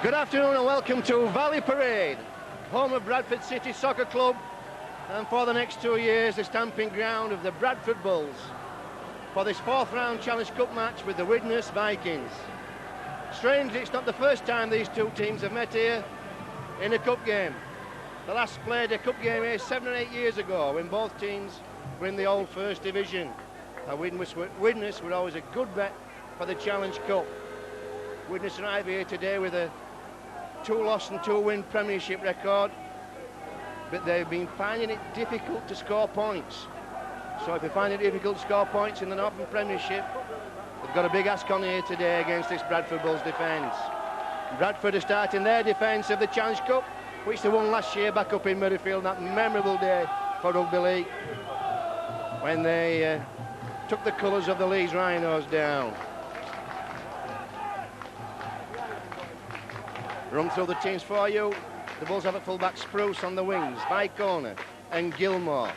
Good afternoon and welcome to Valley Parade, home of Bradford City Soccer Club, and for the next 2 years the stamping ground of the Bradford Bulls for this fourth round Challenge Cup match with the Widnes Vikings. Strangely, it's not the first time these two teams have met here in a cup game. The last played a cup game here 7 or 8 years ago when both teams were in the old First Division. Widnes were always a good bet for the Challenge Cup. Widnes arrive here today with a 2-loss and 2-win Premiership record, but they've been finding it difficult to score points. So if they find it difficult to score points in the Northern Premiership, they've got a big ask on here today against this Bradford Bulls defence. Bradford are starting their defence of the Challenge Cup, which they won last year back up in Murrayfield, that memorable day for Rugby League, when they took the colours of the Leeds Rhinos down. Run through the teams for you. The Bulls have at full-back Spruce on the wings, Vicona and Gilmore.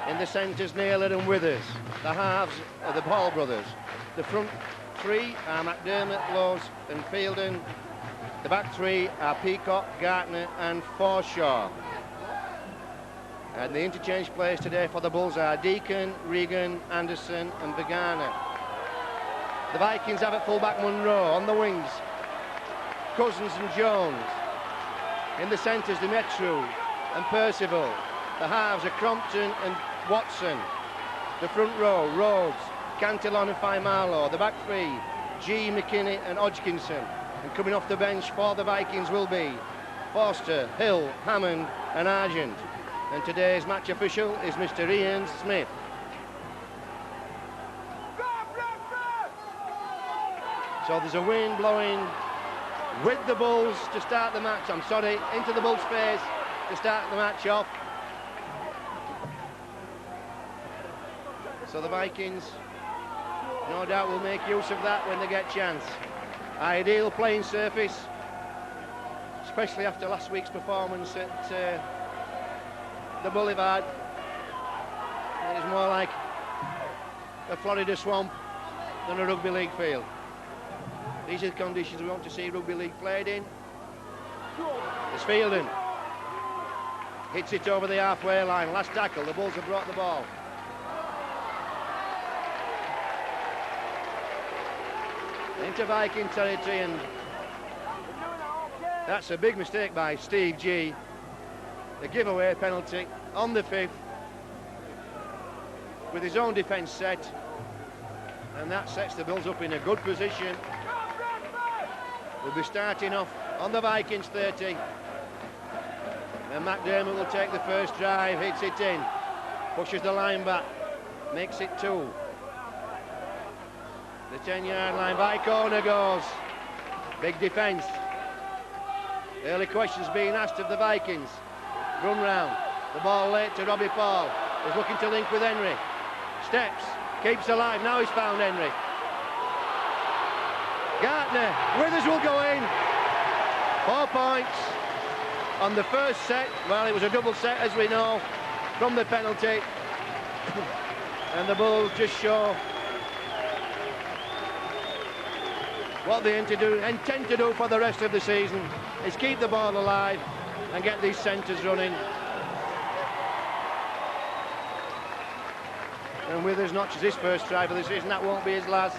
In the centres, Naylor and Withers. The halves are the Hall brothers. The front three are McDermott, Lowes and Fielden. The back three are Peacock, Gartner and Forshaw. And the interchange players today for the Bulls are Deacon, Regan, Anderson and Vagana. The Vikings have at full-back Munro. On the wings, Cousins and Jones. In the centres, Demetru and Percival. The halves are Crompton and Watson. The front row, Rhodes, Cantillon and Faimalo. The back three, G, McKinney and Hodgkinson. And coming off the bench for the Vikings will be Forster, Hill, Hammond and Argent. And today's match official is Mr. Ian Smith. So there's a wind blowing with the Bulls to start the match. Into the Bulls' face to start the match off. So the Vikings, no doubt, will make use of that when they get a chance. Ideal playing surface, especially after last week's performance at the Boulevard. It is more like a Florida swamp than a rugby league field. These are the conditions we want to see rugby league played in. It's Fielden. Hits it over the halfway line. Last tackle, the Bulls have brought the ball. Into Viking territory, and that's a big mistake by Steve G. The giveaway penalty on the 5th with his own defence set, and that sets the Bulls up in a good position. We'll be starting off on the Vikings 30, and McDermott will take the first drive, hits it in, pushes the line back, makes it 2. The 10-yard line, Vicona goes. Big defence. Early questions being asked of the Vikings. Run round. The ball late to Robbie Paul. He's looking to link with Henry. Steps. Keeps alive. Now he's found Henry. Gartner. Withers will go in. 4 points on the first set. Well, it was a double set, as we know, from the penalty. And the Bulls just show what they intend to do for the rest of the season is keep the ball alive and get these centres running. And Withers notches his first try for the season. That won't be his last.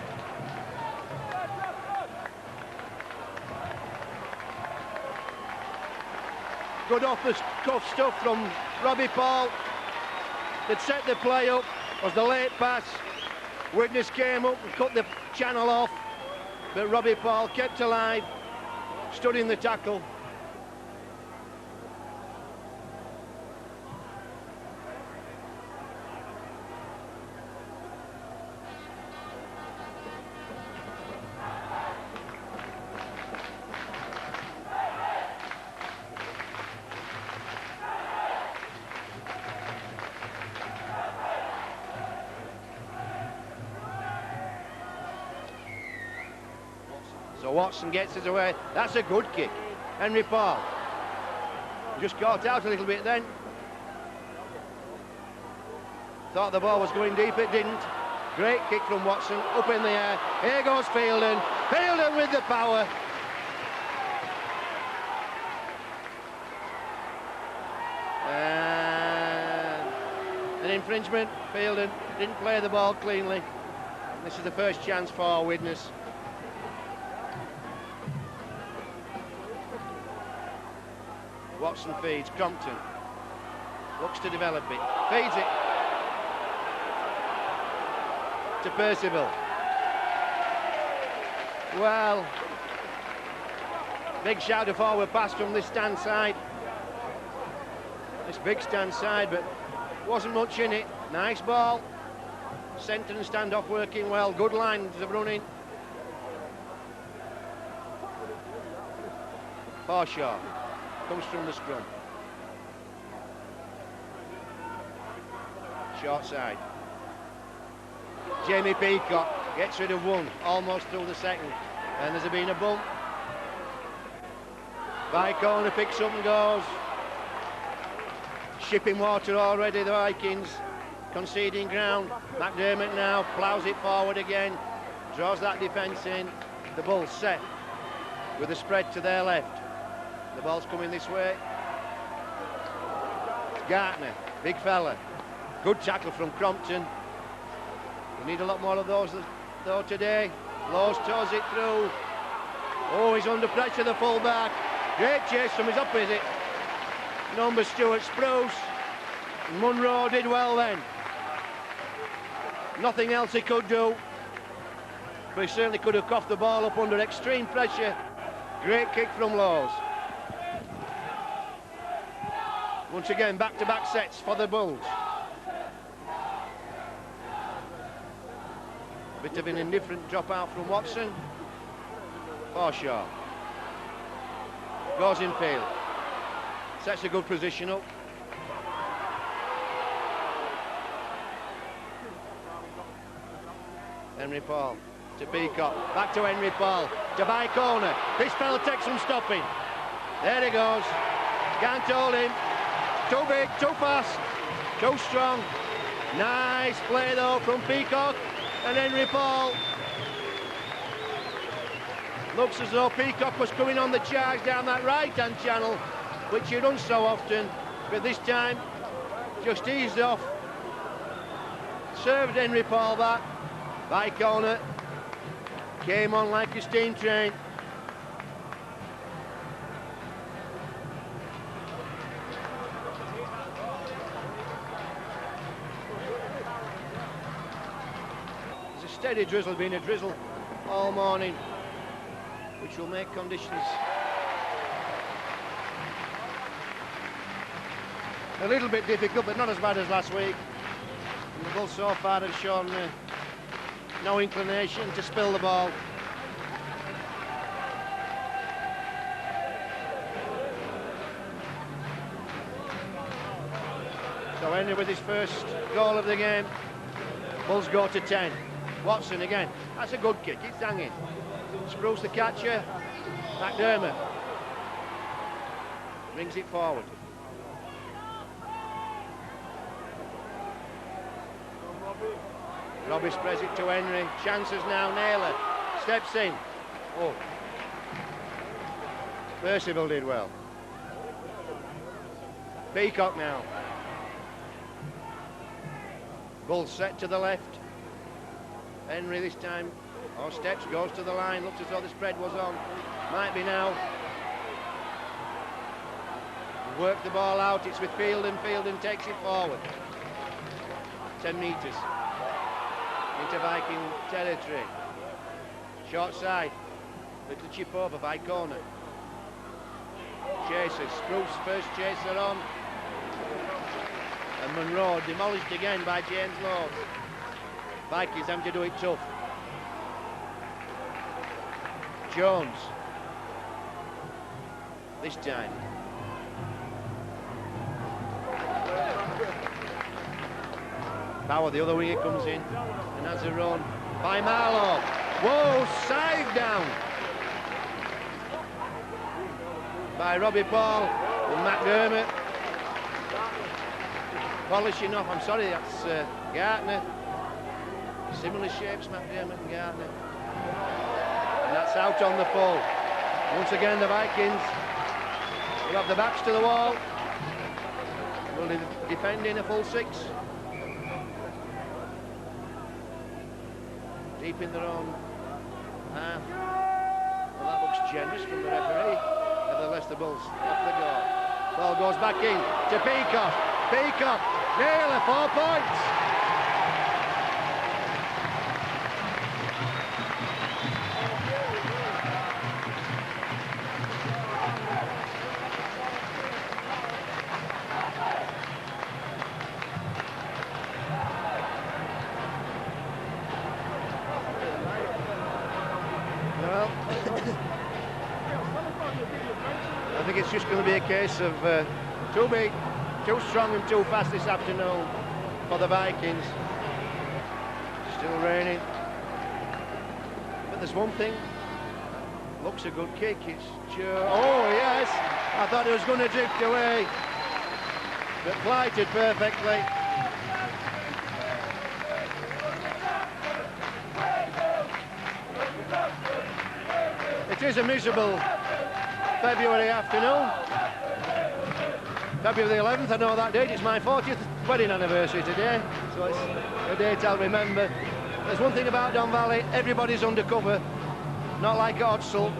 Good off-the-cuff stuff from Robbie Paul. That set the play up, was the late pass. Widnes came up and cut the channel off, but Robbie Paul kept alive, stood in the tackle. So Watson gets it away. That's a good kick. Henry Paul just caught out a little bit then. Thought the ball was going deep, it didn't. Great kick from Watson, up in the air. Here goes Fielden. Fielden with the power. An infringement. Fielden didn't play the ball cleanly. This is the first chance for Widnes. Watson feeds. Crompton looks to develop it. Feeds it to Percival. Well, big shout of forward pass from this stand side. This big stand side, but wasn't much in it. Nice ball. Centre and stand-off working well. Good lines of running. Forshaw comes from the scrum. Short side. Jamie Peacock gets rid of one, almost through the second. And there's been a bump. By corner picks up and goes. Shipping water already, the Vikings. Conceding ground. McDermott now ploughs it forward again. Draws that defence in. The Bulls set with a spread to their left. The ball's coming this way. It's Gartner, big fella. Good tackle from Crompton. We need a lot more of those though today. Lowe's toes it through. Oh, he's under pressure, the full-back. Great chase from his opposite. Number Stuart Spruce. Munro did well then. Nothing else he could do. But he certainly could have coughed the ball up under extreme pressure. Great kick from Lowe's. Once again, back-to-back sets for the Bulls. Bit of an indifferent drop out from Watson. Forshaw goes in field. Sets a good position up. Henry Paul to Peacock. Back to Henry Paul. To by corner. This fella takes some stopping. There he goes. Can't hold him. Too big, too fast, too strong. Nice play though from Peacock and Henry Paul. Looks as though Peacock was coming on the charge down that right-hand channel, which he done so often, but this time just eased off. Served Henry Paul back. By corner. Came on like a steam train. Steady drizzle, been a drizzle all morning, which will make conditions a little bit difficult, but not as bad as last week. And the Bulls so far have shown no inclination to spill the ball. So Henry with his first goal of the game. Bulls go to 10. Watson again. That's a good kick. It's hanging. Spruce the catcher. McDermott brings it forward. Robbie spreads it to Henry. Chances now. Naylor steps in. Oh. Percival did well. Peacock now. Bulls set to the left. Henry this time, steps, goes to the line, looks as though the spread was on. Might be now. Work the ball out, it's with Fielden. Fielden takes it forward. 10 metres into Viking territory. Short side, little chip over by corner. Chasers, Spruce first chaser on. And Munro demolished again by James Lord. Vikings having to do it tough. Jones. This time. Bauer, the other winger, comes in and has a run by Marlowe. Whoa, side down by Robbie Paul and McDermott. Polishing off, I'm sorry, that's Gartner. Similar shapes, McDermott and Gartner. And that's out on the full. Once again, the Vikings will have the backs to the wall. Will be defending a full 6. deep in their own half. Well, that looks generous from the referee. Nevertheless, the Bulls off the goal. Ball goes back in to Peacock. Peacock, nearly 4 points. Well, I think it's just going to be a case of too big, too strong and too fast this afternoon for the Vikings. Still raining. But there's one thing. Looks a good kick. It's oh yes! I thought it was going to drift away. But flighted perfectly. It is a miserable February afternoon. February the 11th, I know that date. It's my 40th wedding anniversary today, so it's a date I'll remember. There's one thing about Don Valley, everybody's undercover, not like at Odsal.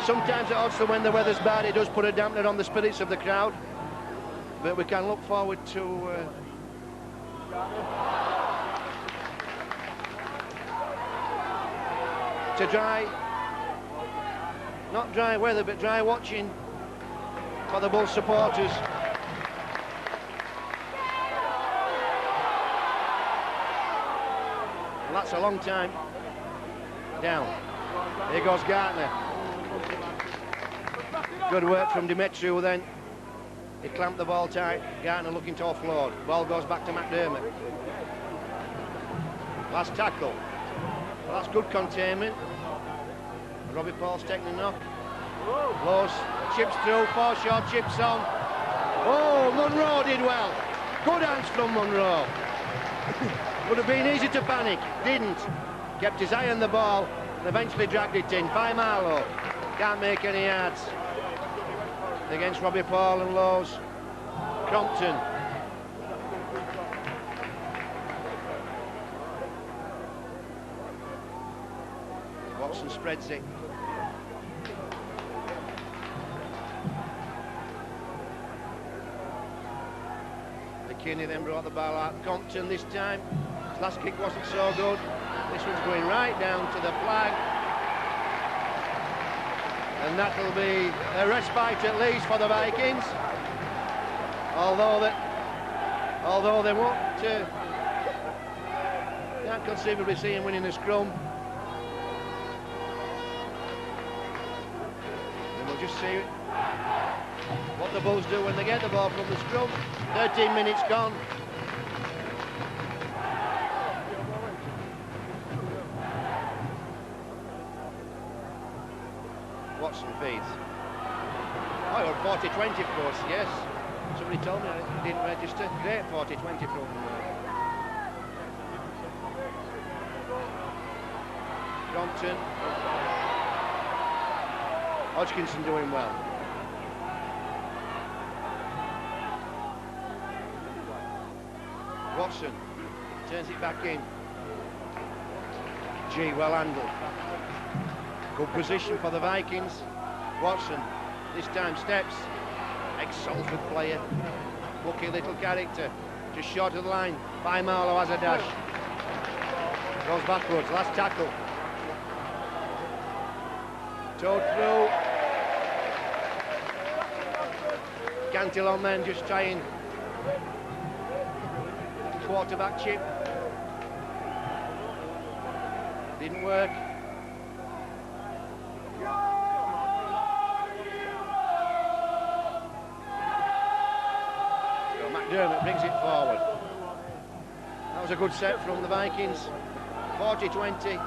Sometimes at Odsal, when the weather's bad, it does put a dampener on the spirits of the crowd, but we can look forward to dry, not dry weather, but dry watching for the Bulls supporters. Well, that's a long time down. Here goes Gartner. Good work from Demetriou then. He clamped the ball tight. Gartner looking to offload. Ball goes back to McDermott. Last tackle. Well, that's good containment. Robbie Paul's taking a knock. Lows, chips through, Forshaw chips on. Oh, Munro did well. Good hands from Munro. Would have been easy to panic, didn't. Kept his eye on the ball and eventually dragged it in. Marlow can't make any yards against Robbie Paul and Lows. Crompton. Watson spreads it. McKinney then brought the ball out. Compton this time. His last kick wasn't so good. This one's going right down to the flag. And that'll be a respite at least for the Vikings. Although they won't can't conceivably see him winning the scrum. And we'll just see what the Bulls do when they get the ball from the scrum. 13 minutes gone. Watson feeds. Oh, you're 40-20, of course, yes. Somebody told me I didn't register. Great 40-20 from Crompton. Hodgkinson doing well. Watson turns it back in. G well handled. Good position for the Vikings. Watson this time steps. Ex-Salford player. Lucky little character. Just short of the line. Marlow has a dash. Goes backwards. Last tackle. Towed through. Cantillon then just trying quarterback chip. Didn't work. So McDermott brings it forward. That was a good set from the Vikings. 40-20.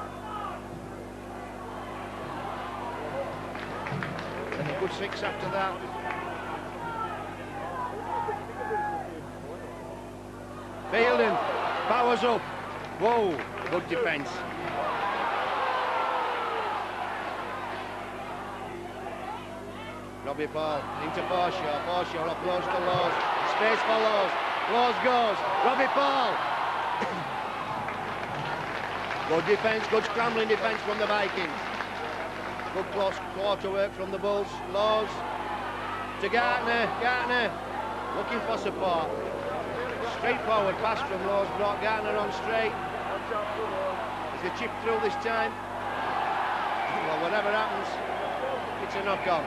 And a good 6 after that. Fielding, powers up. Whoa, good defence. Robbie Paul into Forshaw. Forshaw offloads to Laws. Space for Laws. Laws goes. Robbie Paul. Good defence, good scrambling defence from the Vikings. Good close quarter work from the Bulls. Laws to Gartner. Gartner looking for support. Straightforward pass from Laws brought Gartner on straight. Is the chip through this time? Well, whatever happens, it's a knock-on.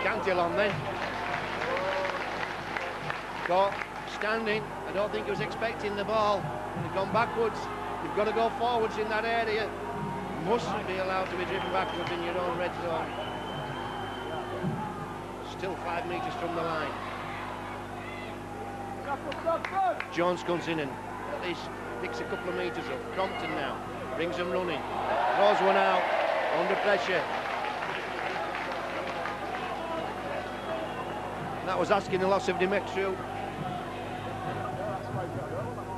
Cantil on then. Caught standing. I don't think he was expecting the ball. He's gone backwards. You've got to go forwards in that area. You mustn't be allowed to be driven backwards in your own red zone. Still 5 metres from the line. Jones comes in and at least picks a couple of metres up. Crompton now brings them running. Throws one out under pressure. That was asking the loss of Demetriou.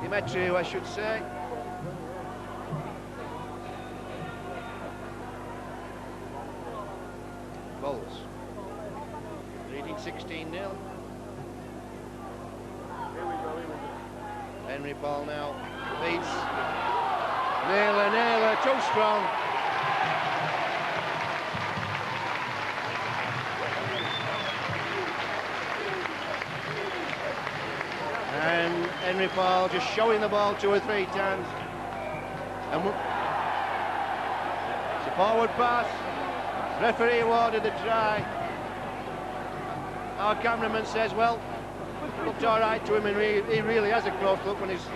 Demetriou, I should say. Bulls leading 16-0. Henry Paul now feeds. Naylor, too strong. And Henry Paul just showing the ball 2 or 3 times. And it's a forward pass. Referee awarded the try. Our cameraman says, well, looked all right to him, and he really has a close look when he's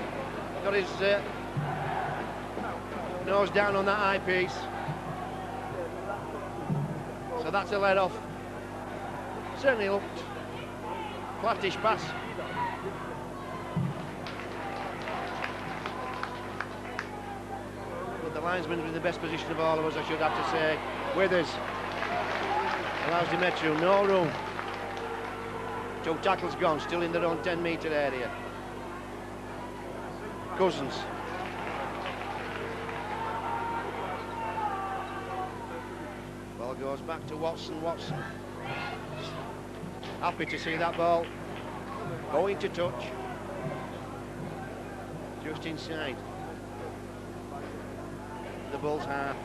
got his nose down on that eyepiece. So that's a let-off. Certainly looked flattish pass. The linesman's in the best position of all of us, I should have to say. Withers allows Demetriou no room. 2 tackles gone, still in their own 10-metre area. Cousins. Ball goes back to Watson. Watson happy to see that ball going to touch. Just inside the Bulls half.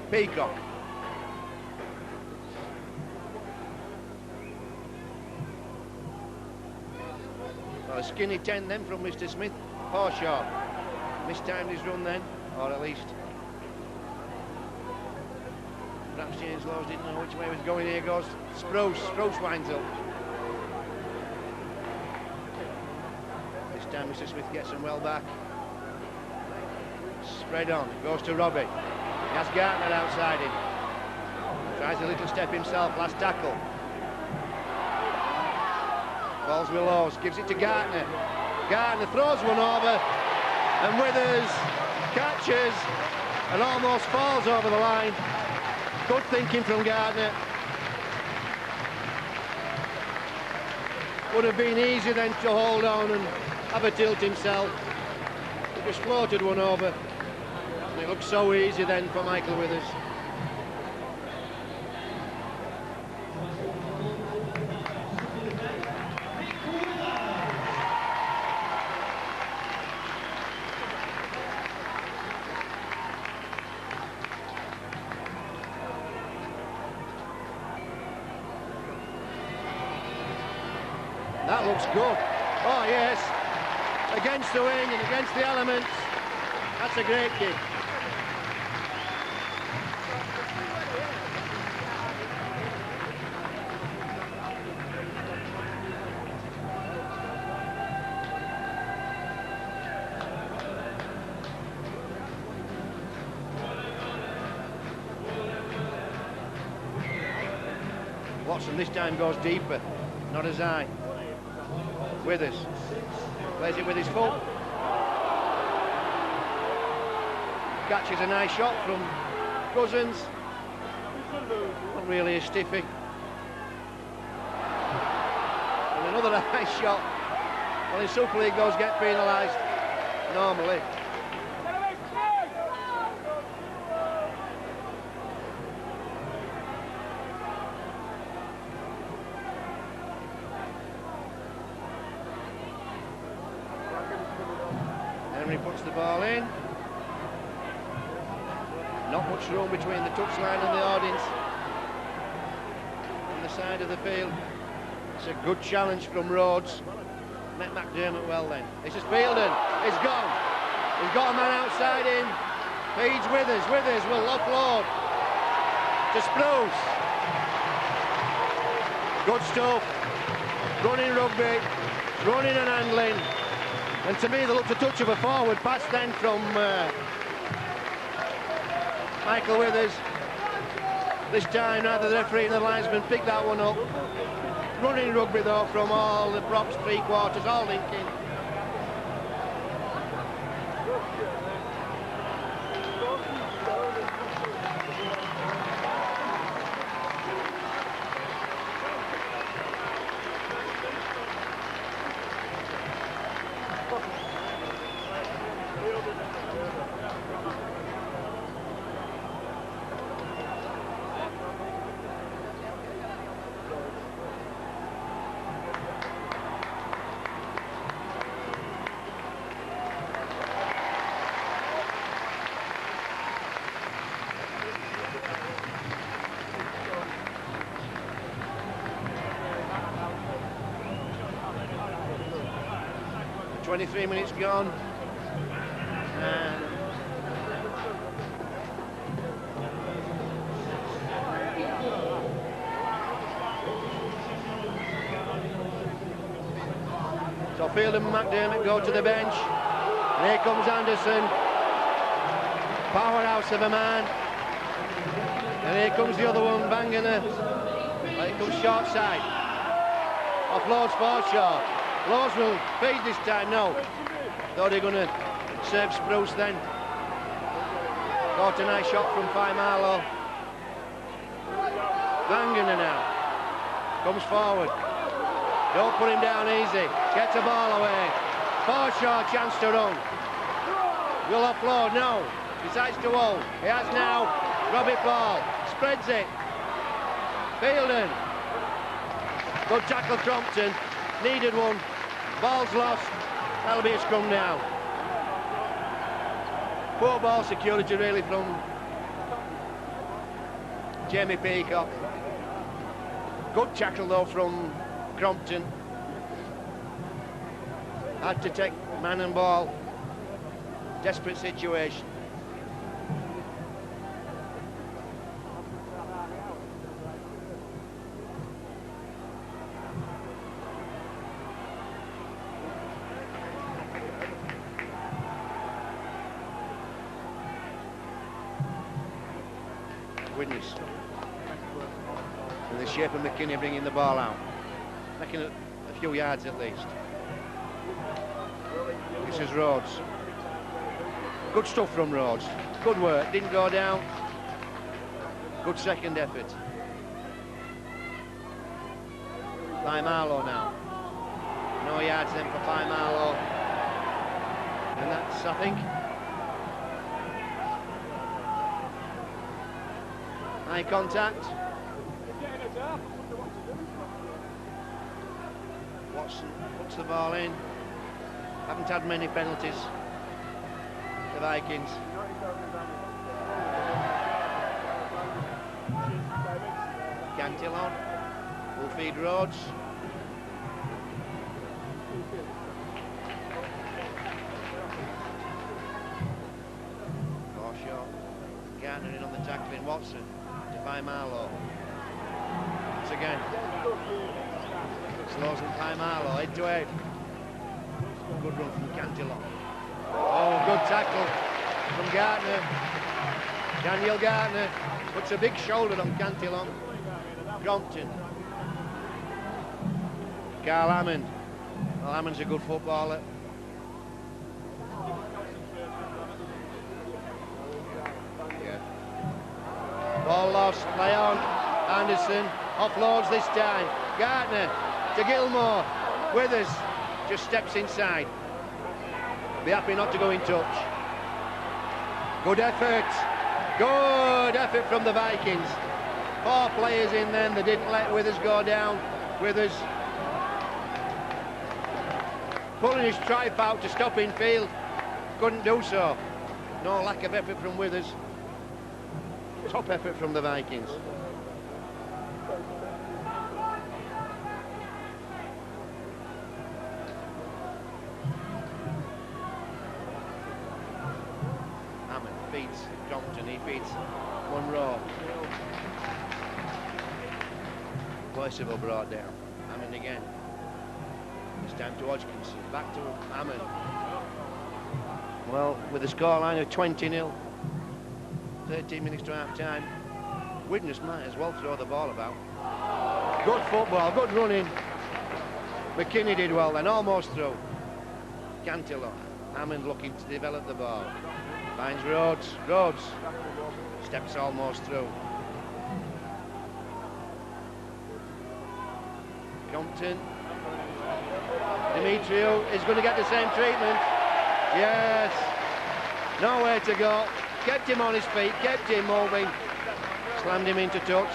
Peacock. A skinny 10 then from Mr. Smith. Horshaw mistimed his run then, or at least perhaps James Laws didn't know which way he was going. Here goes Spruce winds up. This time Mr. Smith gets him well back. Spread on, goes to Robbie. He has Gartner outside him. Tries a little step himself, last tackle. Ball's with Laws, gives it to Gartner. Gartner throws one over, and Withers catches and almost falls over the line. Good thinking from Gartner. Would have been easy then to hold on and have a tilt himself. He just floated one over, and it looked so easy then for Michael Withers. That looks good. Oh yes, against the wind and against the elements. That's a great kick. Watson this time goes deeper, not as high. Withers plays it with his foot. catches a nice shot from Cousins. Not really a stiffy. And another nice shot. Well, in Super League those get penalised normally. Henry puts the ball in. Not much room between the touchline and the audience on the side of the field. It's a good challenge from Rhodes. Met McDermott well then. This is Fielden. It's gone. He's got a man outside in. Feeds Withers. Withers will offload to Spruce. Good stuff. Running rugby. Running and handling. And to me, there looked a touch of a forward pass then from Michael Withers. This time, neither the referee nor the linesman picked that one up. Running rugby though from all the props, three quarters, all linking. .23 minutes gone, and so Field and McDermott go to the bench, and here comes Anderson, powerhouse of a man, and here comes the other one, banging it. Here comes short side, offloads Forshaw. Laws will feed this time, no. Thought they're going to serve Spruce then. Got a nice shot from Marlow. Vangana now. Comes forward. Don't put him down easy. Gets the ball away. Forshaw, chance to run. Will offload, no. Decides to hold. He has now. Robbie Paul. Spreads it. Fielden. Good tackle, Crompton. Needed one. Ball's lost. That'll be a scrum now. Poor ball security really from Jamie Peacock. Good tackle though from Crompton. Had to take man and ball. Desperate situation. Widnes. In the shape of McKinney bringing the ball out. Making it a few yards at least. This is Rhodes. Good stuff from Rhodes. Good work, didn't go down. Good second effort. Marlow now. No yards then for Marlow. And that's, I think, high contact. Watson puts the ball in. Haven't had many penalties, the Vikings. Cantillon will feed Rhodes. Forshaw. Gardner in on the tackling. Watson to Marlow. Once again. Slows and Marlow, head to head. Good run from Cantillon. Oh, good tackle from Gardner. Daniel Gardner puts a big shoulder on Cantillon. Crompton. Carl Hammond. Well, Hammond's a good footballer. Ball lost, play on. Anderson offloads this time. Gardner to Gilmore. Withers just steps inside. Be happy not to go in touch. Good effort. Good effort from the Vikings. 4 players in then, they didn't let Withers go down. Withers pulling his stripe out to stop in field. Couldn't do so. No lack of effort from Withers. Top effort from the Vikings. Hammond beats Compton, he beats Monroe. Percival brought down. Hammond again. This time to Hodgkinson. Back to Hammond. Well, with a scoreline of 20-0, 13 minutes to half-time, Widnes might as well throw the ball about. Good football, good running. McKinney did well then, almost through. Cantillo. Hammond looking to develop the ball. Finds Rhodes. Rhodes steps almost through. Compton. Demetriou is going to get the same treatment. Yes. Nowhere to go. Kept him on his feet, kept him moving. Slammed him into touch.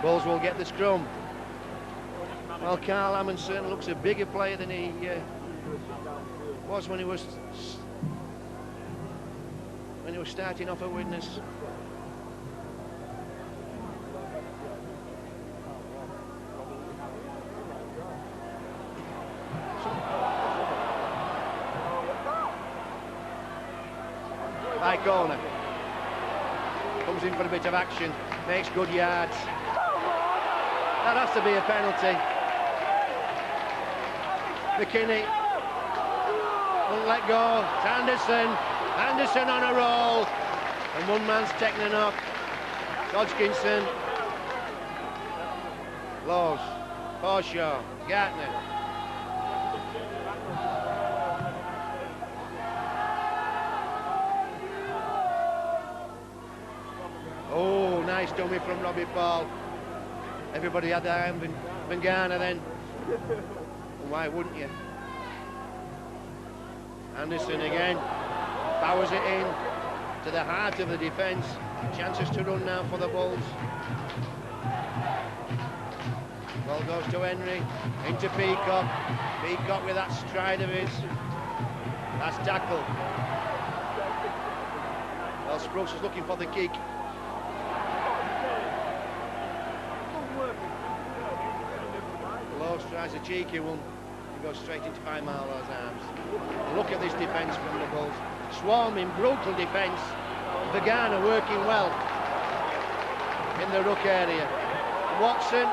Bulls will get the scrum. Well, Carl Hammond certainly looks a bigger player than he was when he was starting off at Widnes. High corner. Comes in for a bit of action. Makes good yards. That has to be a penalty. McKinney won't let go. It's Anderson. Anderson on a roll. And one man's taking a knock. Hodgkinson. Laws. Forshaw. Gartner. Oh, nice dummy from Robbie Paul. Everybody had their eye on Bengana then. And why wouldn't you? Anderson again. Powers it in to the heart of the defence. Chances to run now for the Bulls. Ball goes to Henry. Into Peacock. Peacock with that stride of his. That's tackle. Well, Sprooks is looking for the kick. Lowe tries a cheeky one. He goes straight into Marlowe's arms. Look at this defence from the Bulls. Swarming, brutal defence. Bengana working well in the ruck area. Watson.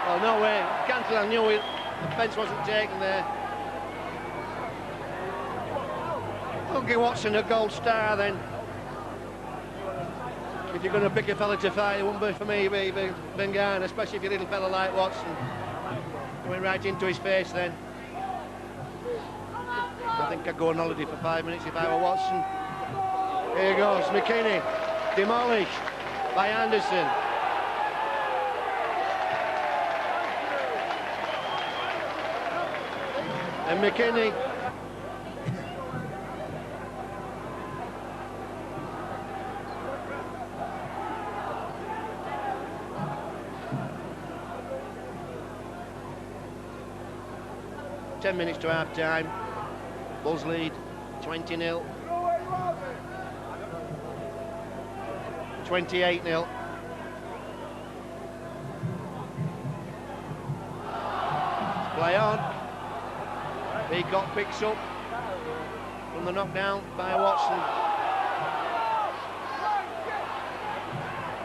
Oh, no way. Cantillon knew it. The fence wasn't taken there. Dougie Watson, a gold star then. If you're going to pick a fella to fight, it wouldn't be for me, it'd be Bengana, especially if you're a little fella like Watson. Going right into his face then. I think I'd go on holiday for 5 minutes if I were Watson. Here goes McKinney, demolished by Anderson. And McKinney. Ten minutes to half time. Bulls lead 20-0. 28-0. Play on. Peacock picks up from the knockdown by Watson.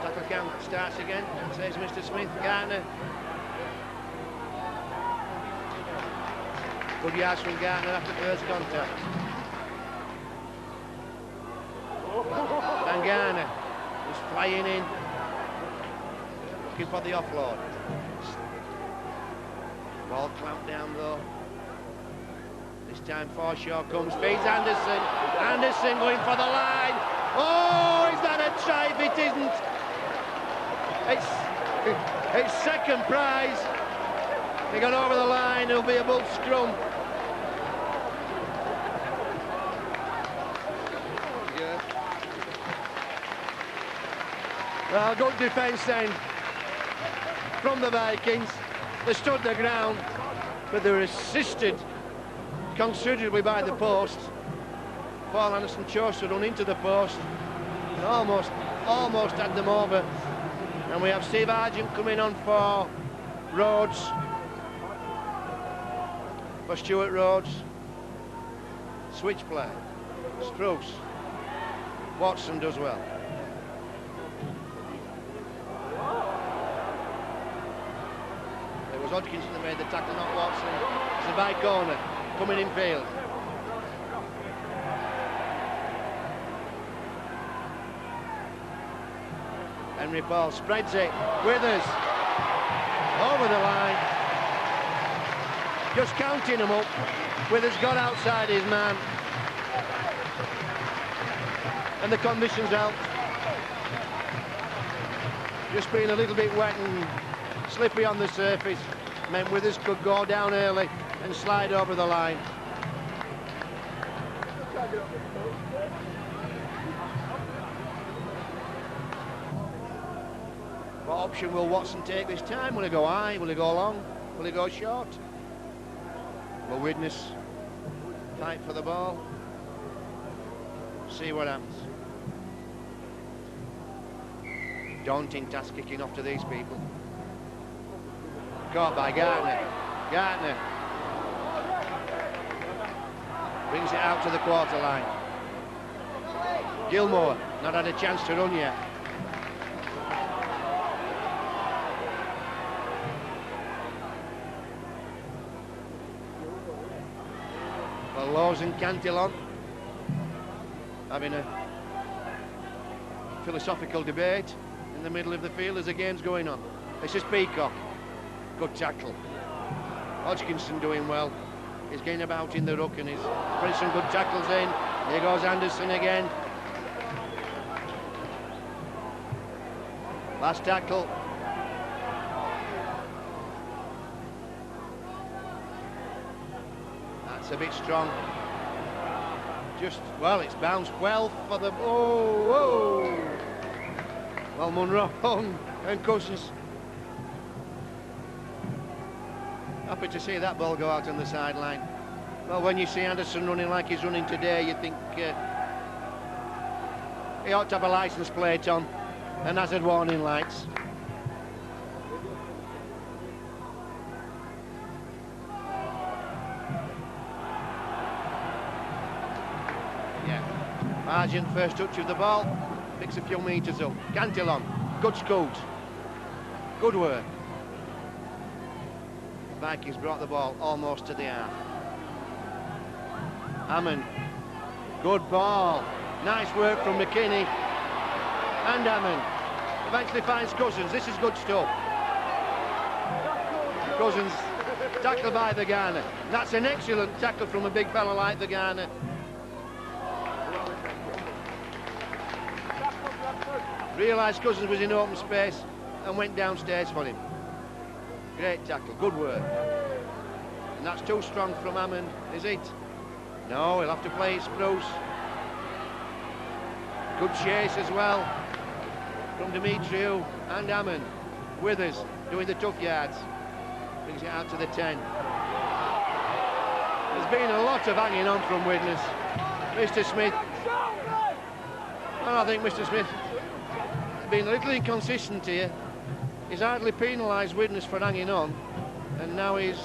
Tackle count starts again, says Mr. Smith. Gartner. Good yards from Gartner after first contact. Bengana was flying in, looking for the offload. Ball clamped down though. This time Forshaw comes, feeds Anderson. Anderson going for the line. Oh, is that a try? If it isn't, it's second prize. He got over the line. It'll be a bull scrum. Yeah. Well, good defence then from the Vikings. They stood their ground, but they were assisted considerably by the post. Paul Anderson chose to run into the post and almost had them over. And we have Steve Argent coming on for Rhodes, for Stuart Rhodes. Switch play. Spruce. Watson does well. It was Hodgkinson that made the tackle, not Watson. It's a by corner, coming in field. Henry Paul spreads it. Withers over the line. Just counting them up. Withers got outside his man. And the conditions helped. Just being a little bit wet and slippery on the surface meant Withers could go down early and slide over the line. What option will Watson take this time? Will he go high? Will he go long? Will he go short? Will Widnes fight for the ball? See what happens. Daunting task kicking off to these people. Caught by Gartner. Gartner brings it out to the quarter line. Gilmore not had a chance to run yet. Laws and Cantillon having a philosophical debate in the middle of the field as the game's going on. This is Peacock. Good tackle. Hodgkinson doing well. He's getting about in the ruck and he's putting some good tackles in. Here goes Anderson again. Last tackle. A bit strong. Well, it's bounced well for the... Oh! Well, Munro and Cousins. Happy to see that ball go out on the sideline. Well, when you see Anderson running like he's running today, you think he ought to have a licence plate on and hazard warning lights. Argent first touch of the ball, picks a few metres up. Cantillon, good scoot, good work. Vikings brought the ball almost to the half. Hammond, good ball, nice work from McKinney. And Hammond eventually finds Cousins. This is good stuff. Cousins tackled by the Garner. That's an excellent tackle from a big fella like the Garner. Realised Cousins was in open space and went downstairs for him. Great tackle, good work. And that's too strong from Hammond, is it? No, he'll have to play it Spruce. Good chase as well from Demetriou and Hammond. Withers doing the tough yards. Brings it out to the 10. There's been a lot of hanging on from Widnes. Mr. Smith. Well, I think Mr. Smith been a little inconsistent here. He's hardly penalised Widnes for hanging on, and now he's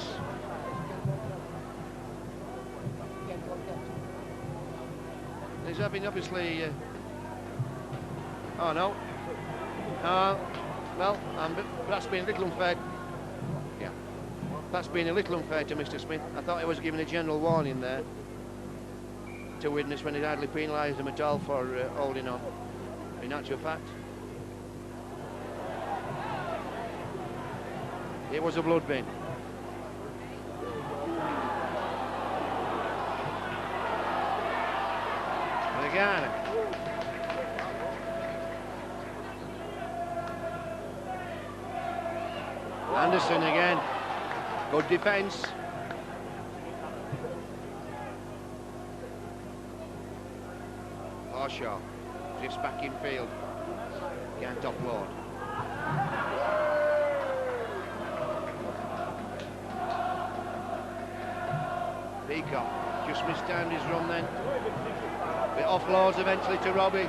having obviously oh no, well, that's been a little unfair. Yeah, that's been a little unfair to Mr. Smith. I thought he was giving a general warning there to Widnes when he'd hardly penalised him at all for holding on. In actual fact, it was a blood bin. Garner. Anderson again. Good defence. Harshaw drifts back in field. Can't offload. Peacock just mistimed his run then. It offloads eventually to Robbie.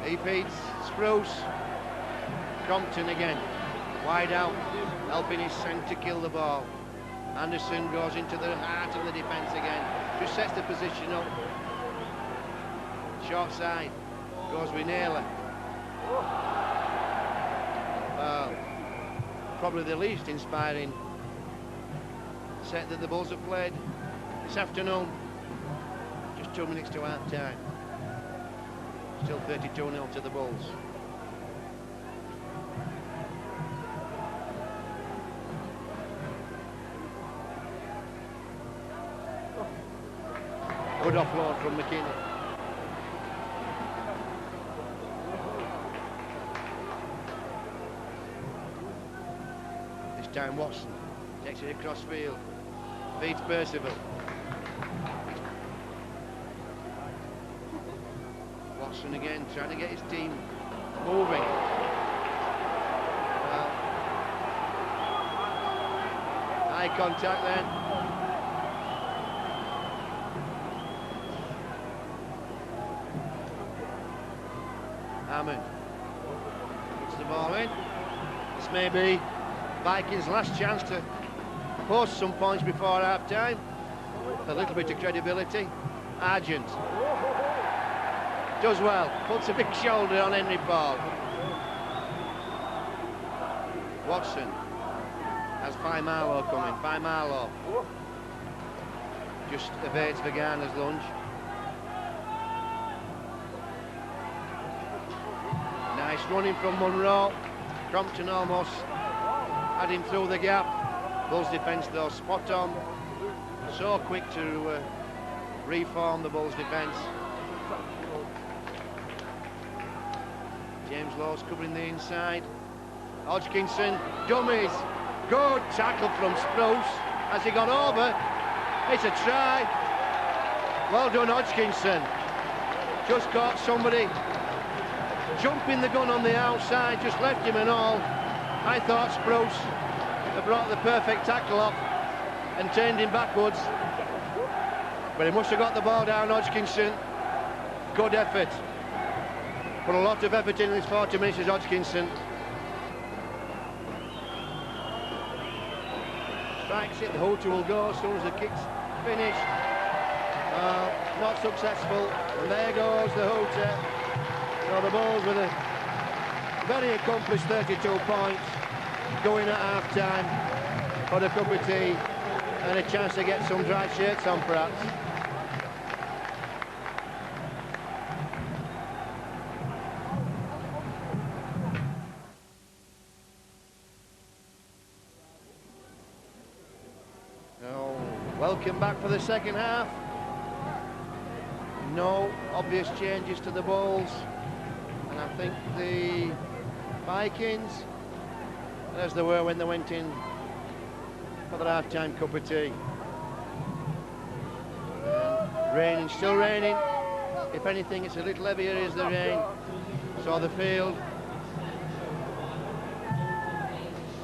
He feeds Spruce. Crompton again. Wide out, helping his centre to kill the ball. Anderson goes into the heart of the defence again. Just sets the position up. Short side. Goes with Naylor. Probably the least inspiring set that the Bulls have played this afternoon. Just 2 minutes to half time. Still 32-0 to the Bulls. Good offload from McKinney. This time Watson takes it across field. Feeds Percival. Watson again trying to get his team moving. Eye contact then. Hammond puts the ball in. This may be Vikings' last chance to post some points before half time. A little bit of credibility. Argent does well, puts a big shoulder on Henry Paul. Watson has Marlow coming. Marlow just evades Garner's lunge. Nice running from Munro. Crompton almost had him through the gap. Bulls defence though spot on. So quick to reform the Bulls defence. James Law's covering the inside. Hodgkinson, dummies. Good tackle from Spruce. Has he got over? It's a try. Well done, Hodgkinson. Just caught somebody jumping the gun on the outside, just left him and all. I thought Spruce had brought the perfect tackle off and turned him backwards. But he must have got the ball down, Hodgkinson. Good effort. Put a lot of effort in this 40 minutes as Hodgkinson. Strikes it, the hooter will go as soon as the kick's finished. Not successful, and there goes the hooter. So the Bulls with a very accomplished 32 points, going at half-time for the cup of tea and a chance to get some dry shirts on perhaps. Welcome back for the second half. No obvious changes to the Bulls, and I think the Vikings, as they were when they went in for their half-time cup of tea. Raining, still raining. If anything, it's a little heavier as the rain. So the field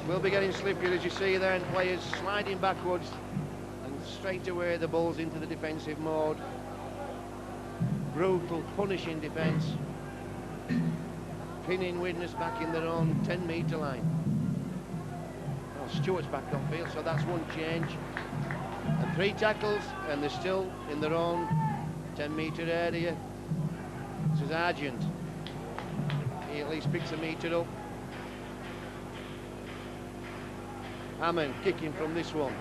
will be getting slippier, as you see there, and players sliding backwards. Straight away the Bulls into the defensive mode. Brutal, punishing defence. Pinning Widnes back in their own 10-metre line. Well, Stewart's back on field, so that's one change. And 3 tackles, and they're still in their own 10-metre area. This is Argent. He at least picks a metre up. Hammond kicking from this one.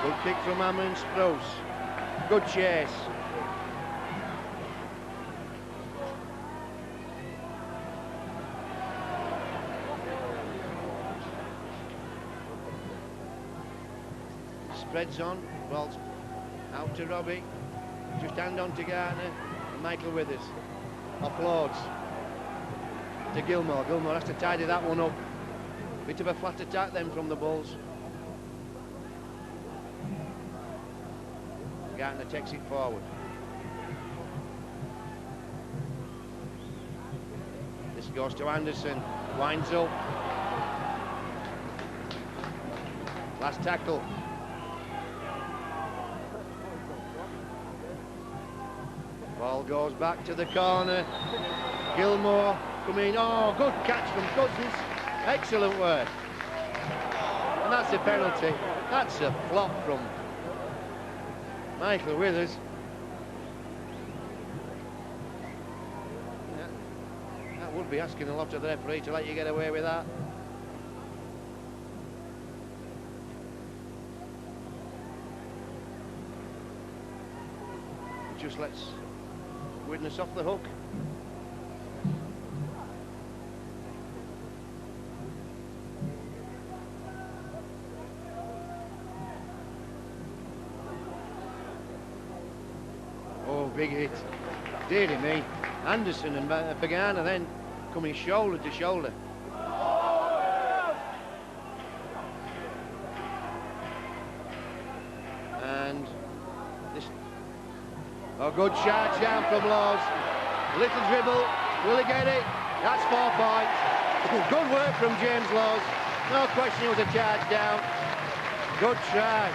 Good kick from Hammond. Spruce. Good chase. Spreads on, Ball's out to Robbie. Just hand on to Gartner. And Michael Withers offloads to Gilmore. Gilmore has to tidy that one up. Bit of a flat attack then from the Bulls. Gartner takes it forward. This goes to Anderson. Winds up. Last tackle. Ball goes back to the corner. Gilmore coming. Oh, good catch from Cousins. Excellent work. And that's a penalty. That's a flop from Michael Withers. Yeah, that would be asking a lot of the referee to let you get away with that. Just lets Widnes off the hook. Oh, big hit. Dearie me. Anderson and Pagana then coming shoulder to shoulder. And this... Oh, good charge down from Laws. Little dribble. Will he get it? That's 4 points. Good work from James Laws. No question it was a charge down. Good try.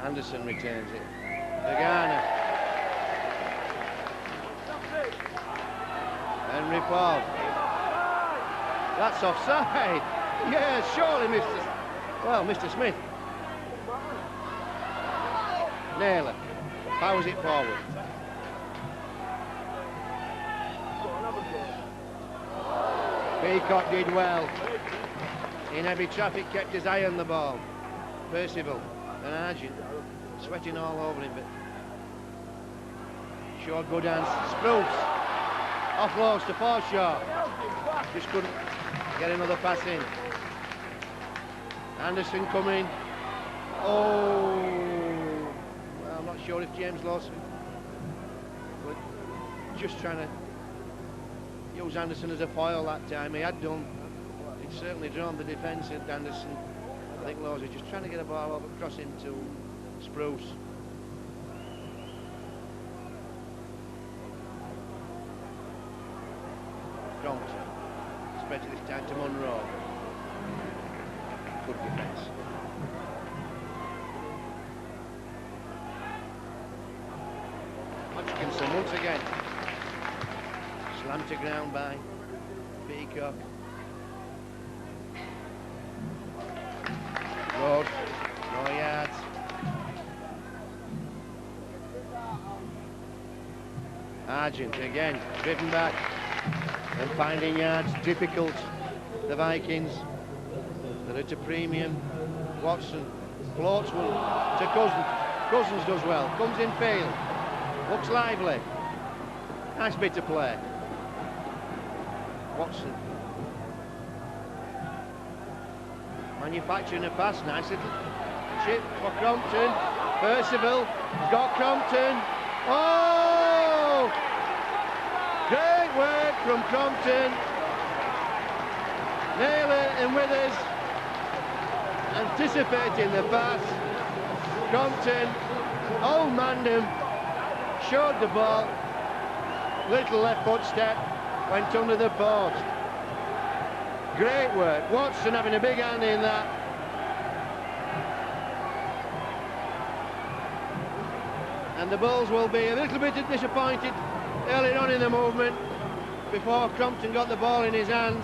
Anderson retains it. Pagana. Henry Paul. That's offside. Yes, surely, Mr. Smith. Naylor powers it forward. Peacock did well. In heavy traffic, kept his eye on the ball. Percival and Argent sweating all over him, but Shaw good hands. Spruce offloads to Forshaw. Just couldn't get another pass in. Anderson coming. Oh, well, I'm not sure if James Lawson was just trying to use Anderson as a foil that time. He had done. He'd certainly drawn the defence at Anderson. I think Laws is just trying to get a ball over across him to Spruce. Crompton. Spreads it this time to Monroe. Good defence. Hodgkinson once again. Slammed to ground by Peacock. Good. No yards. Argent again, driven back and finding yards difficult. The Vikings, they're at a premium. Watson floats one to Cousins. Cousins does well, comes in field, looks lively. Nice bit of play. Watson manufacturing a pass, nice little chip for Crompton. Percival has got Crompton. Oh! Great work from Crompton. Naylor and Withers anticipating the pass. Crompton old-manned him, showed the ball. Little left foot step, went under the post. great work. Watson having a big hand in that. And the Bulls will be a little bit disappointed early on in the movement before Crompton got the ball in his hands.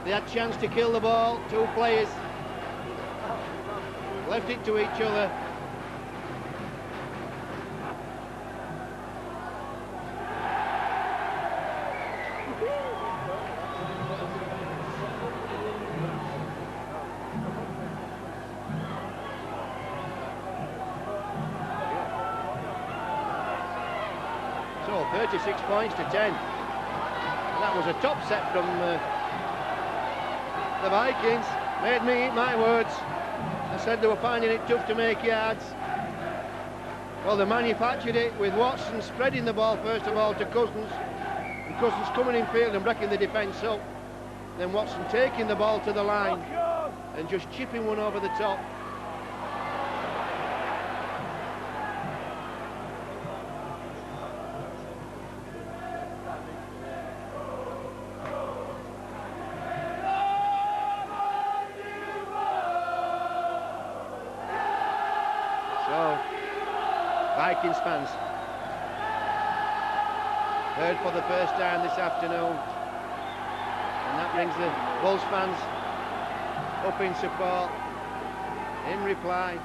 They had a chance to kill the ball, two players left it to each other. So 36 points to 10. And that was a top set from the Vikings. Made me eat my words. I said they were finding it tough to make yards. Well, they manufactured it with Watson spreading the ball first of all to Cousins, and Cousins coming in field and breaking the defence up. Then Watson taking the ball to the line and just chipping one over the top. So, Vikings fans heard for the first time this afternoon, and that brings the Bulls fans up in support, in reply,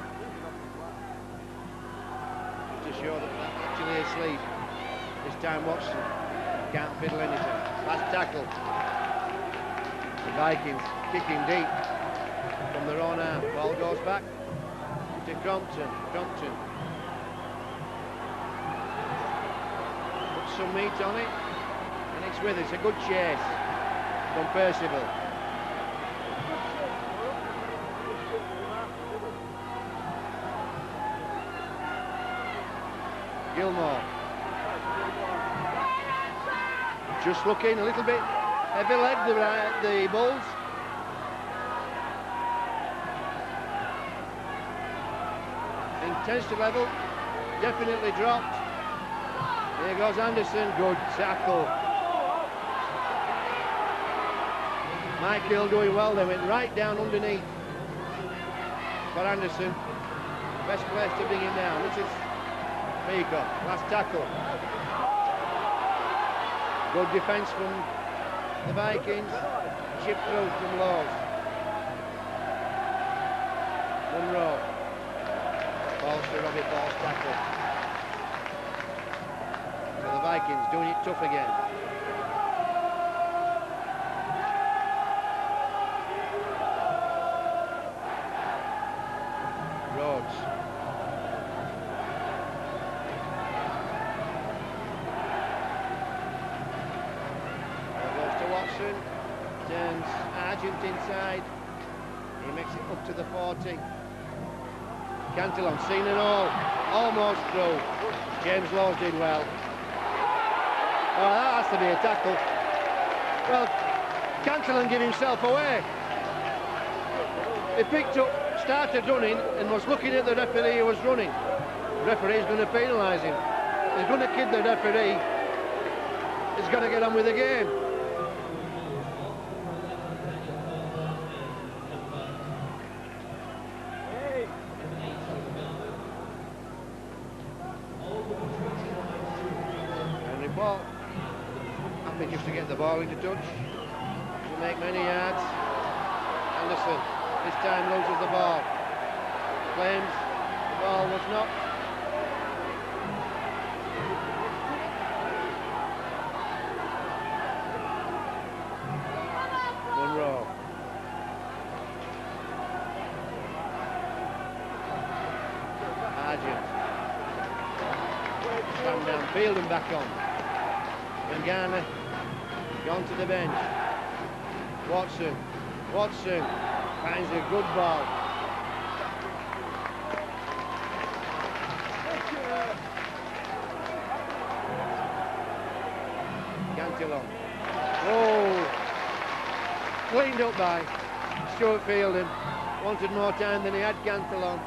to show that they're actually asleep. This time Watson can't fiddle anything. Last tackle. The Vikings kicking deep from their own half. Ball goes back to Crompton. Crompton puts some meat on it, and it's with us. A good chase from Percival. Gilmore just looking a little bit heavy-legged, the Bulls. Intensity level definitely dropped. Here goes Anderson, good tackle. Michael doing well, they went right down underneath for Anderson. Best place to bring him down. This is Meiko, last tackle. Good defence from the Vikings. Chip through from Laws. Monroe. Falls to Robbie Paul's tackle. So the Vikings doing it tough again. Rhodes. Watson turns Argent inside. He makes it up to the 40. Cantillon seen it all, almost through. James Laws did well. Oh, that has to be a tackle. Well, Cantillon gave himself away. He picked up, started running, and was looking at the referee who was running. The referee's going to penalise him. He's going to kid the referee. He's got to get on with the game. Ball. Happy just to get the ball into touch. To make many yards. Anderson this time loses the ball. Claims the ball was knocked. Monroe. Argent. Stand down, field and back on. And Garner gone to the bench. Watson finds a good ball. Cantillon. Oh, cleaned up by Stuart Fielding. Wanted more time than he had, Cantillon.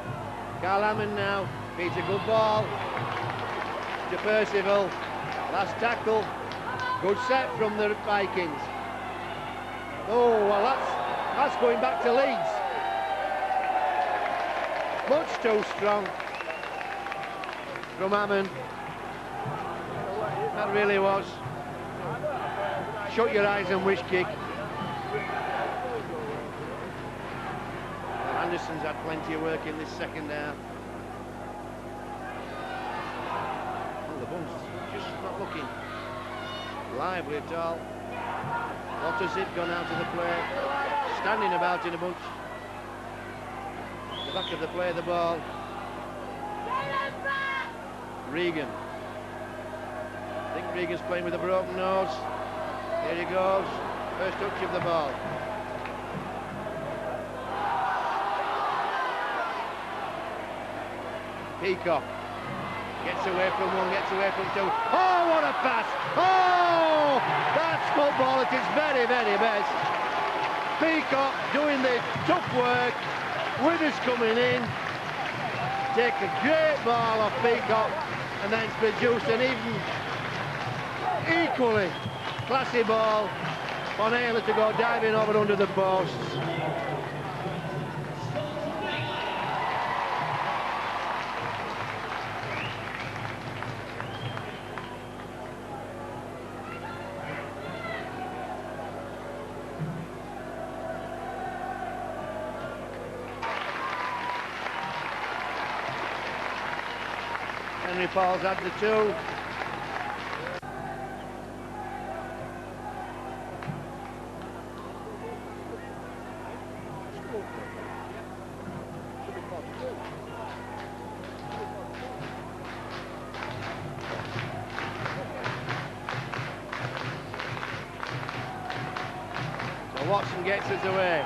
Carl Hammond now beats a good ball to Percival. Last tackle. Good set from the Vikings. Oh, well, that's going back to Leeds. Much too strong from Hammond. That really was. Shut your eyes and wish kick. Anderson's had plenty of work in this second half. Oh, the bunch just not looking lively at all. What has it gone out of the play? Standing about in a bunch. The back of the play, the ball. Regan. I think Regan's playing with a broken nose. Here he goes. First touch of the ball. Peacock gets away from one, gets away from two. Oh, what a pass! Oh, that's football at its very, very best. Peacock doing the tough work. Widnes coming in. Take a great ball off Peacock and then produce an even equally classy ball for Naylor to go diving over under the posts. Henry Paul's had the two. So Watson gets us away.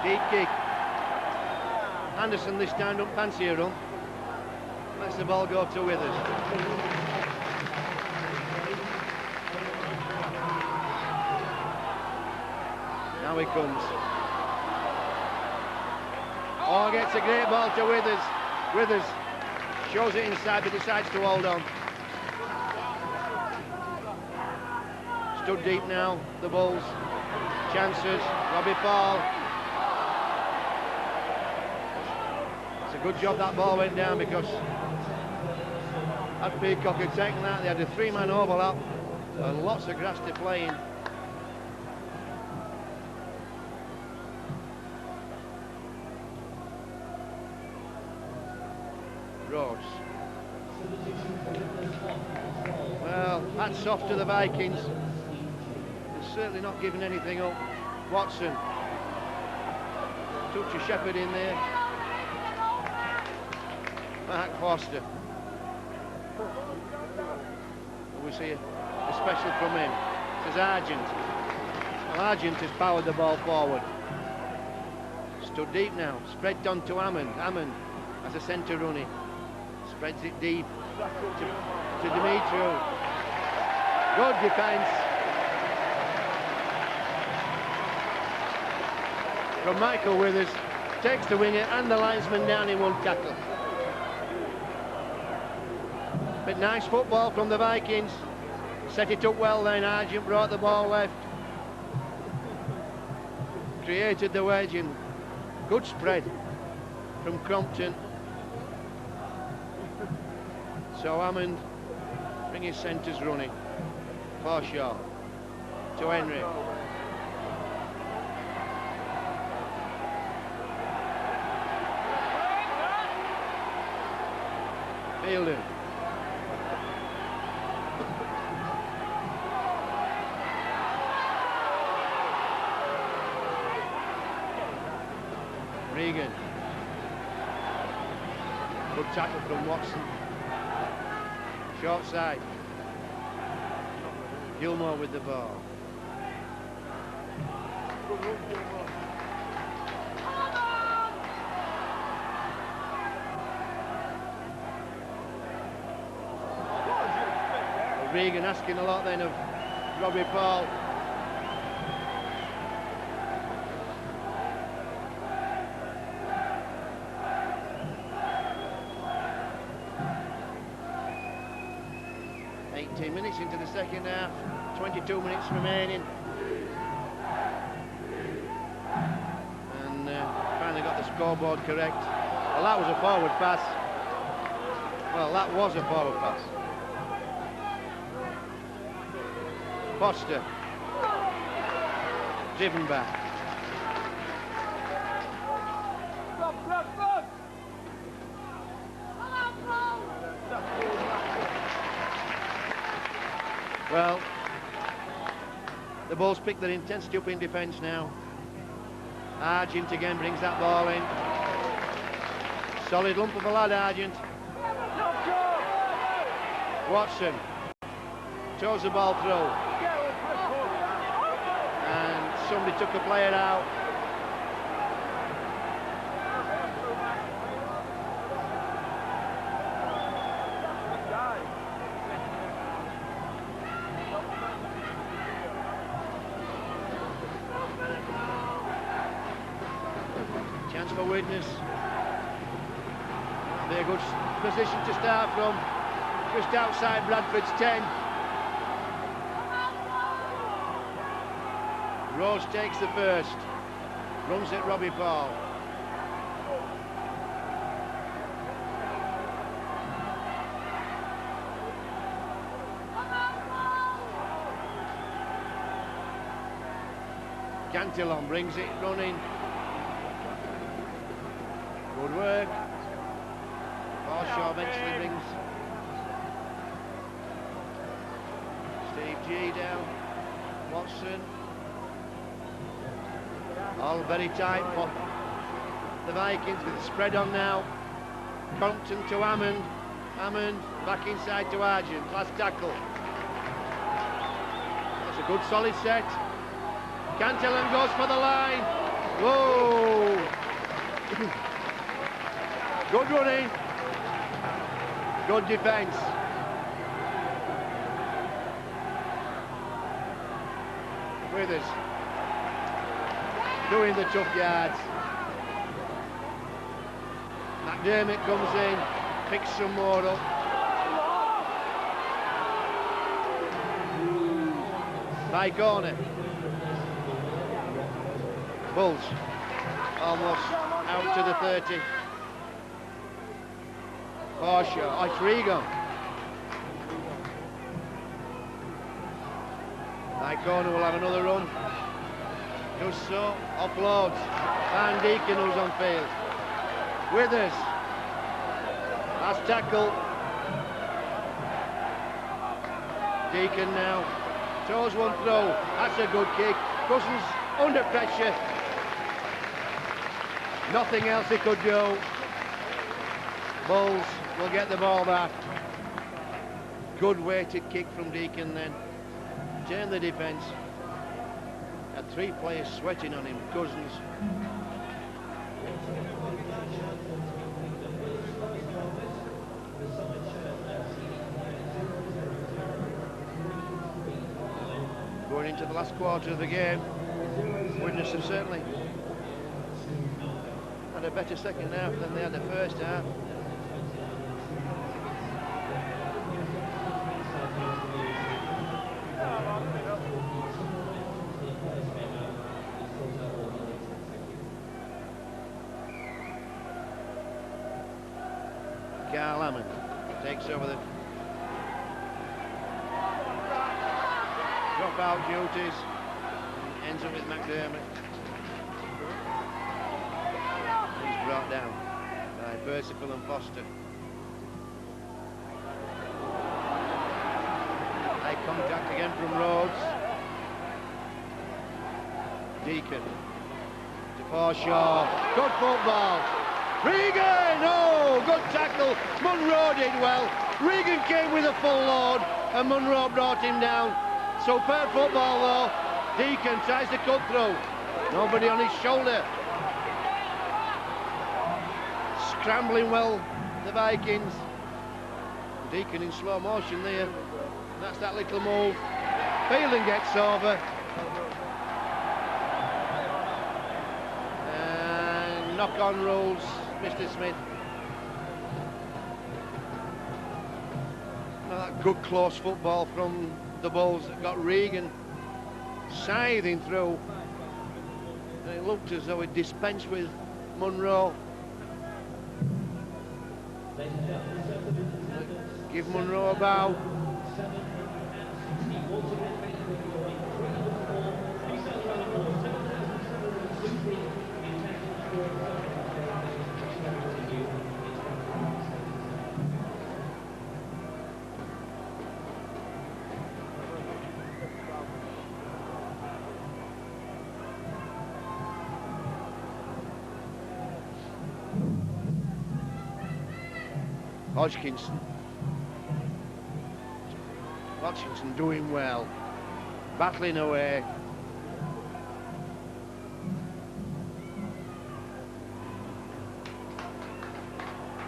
Deep kick. Anderson this time don't fancy a run. Lets the ball go to Withers. Now he comes. Oh, gets a great ball to Withers. Withers shows it inside but decides to hold on. Stood deep now, the Bulls. Chances, Robbie Paul. It's a good job that ball went down because had Peacock had taken that, they had a three-man overlap and lots of grass to play in. Rose. Well, hats off to the Vikings. They're certainly not giving anything up. Watson. Touch of Shepherd in there. Mark Foster. We see a special from him. This is Argent. Well, Argent has powered the ball forward. Stood deep now. Spread on to Hammond. Hammond as a centre running. Spreads it deep to Dimitru. Good defence from Michael Withers. Takes the winger and the linesman down in one tackle. But nice football from the Vikings. Set it up well then, Argent brought the ball left. Created the wedge and good spread from Crompton. So Hammond bring his centres running. Forshaw to Henry. Fielden. Regan. Good tackle from Watson. Short side. Gilmore with the ball. Regan asking a lot then of Robbie Paul. Minutes into the second half, 22 minutes remaining. scoreboard correct. Well, that was a forward pass. Well, that was a forward pass. Foster. Driven back. Well, the Bulls pick their intensity up in defence now. Argent again brings that ball in. Solid lump of a lad, Argent. Watson throws the ball through. And somebody took a player out. Chance for Widnes. Be a good position to start from. Just outside Bradford's 10. Rose takes the first. Runs at Robbie Paul. Cantillon brings it running. Good work. Forshaw eventually brings Steve G down. Watson. All very tight for the Vikings with the spread on now. Compton to Hammond. Hammond back inside to Argent. Last tackle. That's a good solid set. Cantillon goes for the line. Whoa! Good running. Good defence. Withers doing the tough yards. McDermott comes in, picks some more up. High corner. Bulls almost out to the 30. Forshaw, oh, it's Regan. High corner will have another run. Does so, offloads. Van Deacon who's on field. Withers. Last tackle. Deacon now. Throws one through. That's a good kick. Cousins under pressure. Nothing else he could do. Bulls will get the ball back. Good weighted kick from Deacon then. Turn the defence. Had three players sweating on him. Cousins. Going into the last quarter of the game, Widnes have certainly had a better second half than they had the first half. Carl Hammond takes over the drop-out duties, ends up with McDermott. He's brought down by Percival and Foster. High contact again from Rhodes. Deacon to Forshaw. Good football. Regan! Oh, good tackle. Munro did well. Regan came with a full load and Munro brought him down. Superb football though. Deacon tries to cut through. Nobody on his shoulder. Scrambling well, the Vikings. Deacon in slow motion there. That's that little move. Phelan gets over. And knock-on rules, Mr. Smith. Now that good close football from the Bulls that got Regan scything through. And it looked as though it dispensed with Munro. Give Munro a bow. Hodgkinson doing well, battling away.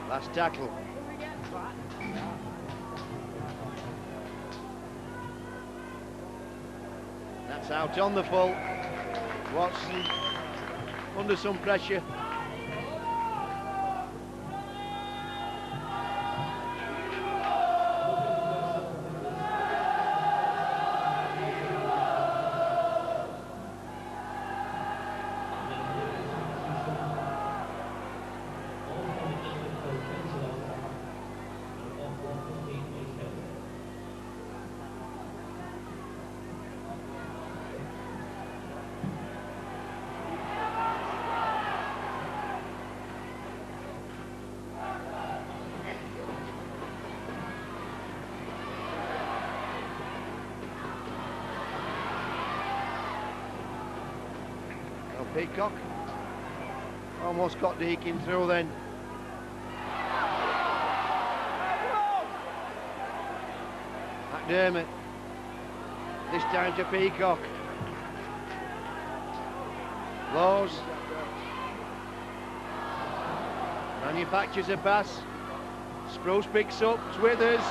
Last tackle. That's out on the full. Watson under some pressure. Peacock almost got Deakin through then. McDermott, this time to Peacock. Lowe's manufactures a pass. Spruce picks up, it's Withers.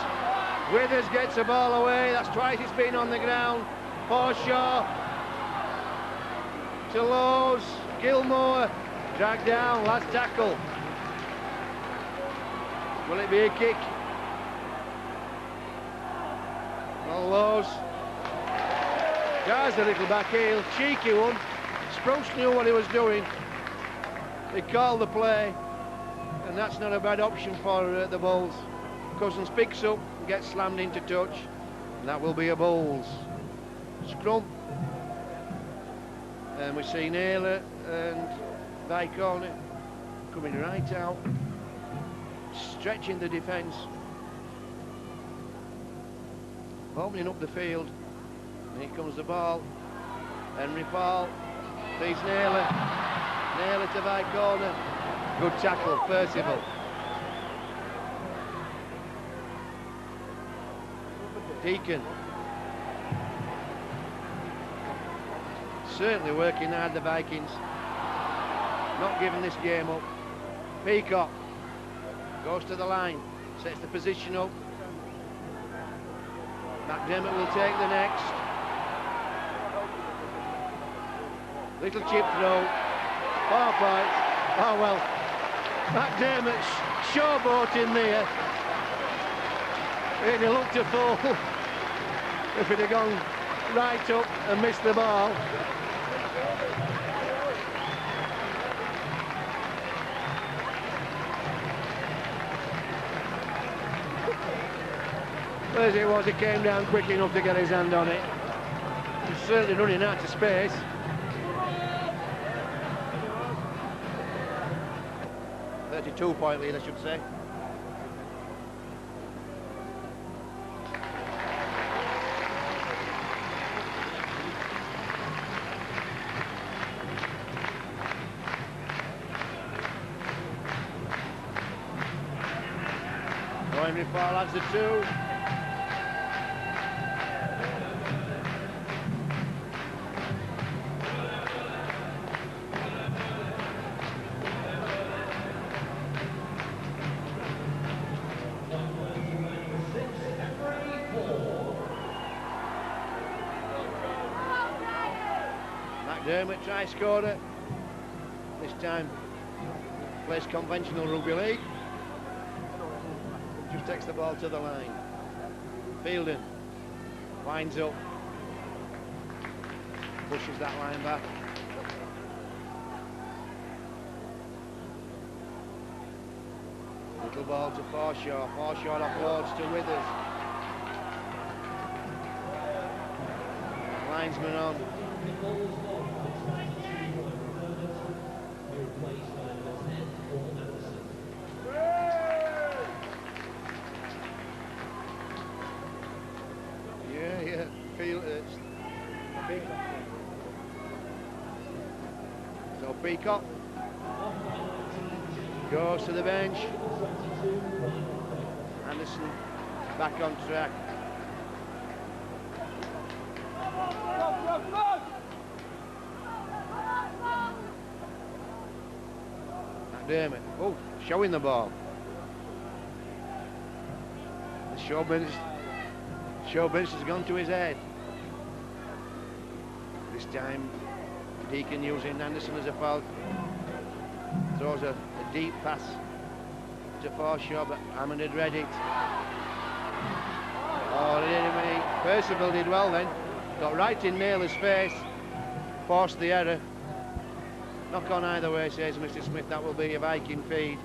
Withers gets the ball away, that's twice it's been on the ground. Forshaw to Lowe's, Gilmore, dragged down, last tackle. Will it be a kick? Well, Lowe's tries the little back heel, cheeky one. Spruce knew what he was doing. They called the play, and that's not a bad option for the Bulls. Cousins picks up and gets slammed into touch, and that will be a Bulls scrum. And we see Naylor and Vicone coming right out, stretching the defence, opening up the field. And here comes the ball. Henry Paul feeds Naylor. Naylor to Vicone. Good tackle, Percival. Deacon. Certainly working hard, the Vikings. Not giving this game up. Peacock goes to the line, sets the position up. McDermott will take the next. Little chip throw. 4 points. Oh well. McDermott showboating there. He'd have looked a fool if he'd have gone right up and missed the ball. As it was, he came down quick enough to get his hand on it. He's certainly running out of space. .2-point lead, I should say. Henry Paul adds the 2. McDermott tries scorer. This time plays conventional rugby league. Just takes the ball to the line. Fielden winds up, pushes that line back. Little ball to Forshaw. Forshaw offloads to Withers. Linesman on. Yeah, feel it. So Peacock goes to the bench. Anderson back on track. McDermott, oh, showing the ball. The Showbench has gone to his head. This time Deacon using Anderson as a foul. Throws a deep pass to Forshaw, but Hammond had read it. Oh, Percival did well then. Got right in Naylor's face, forced the error. Knock on either way, says Mr. Smith. That will be a Viking feed.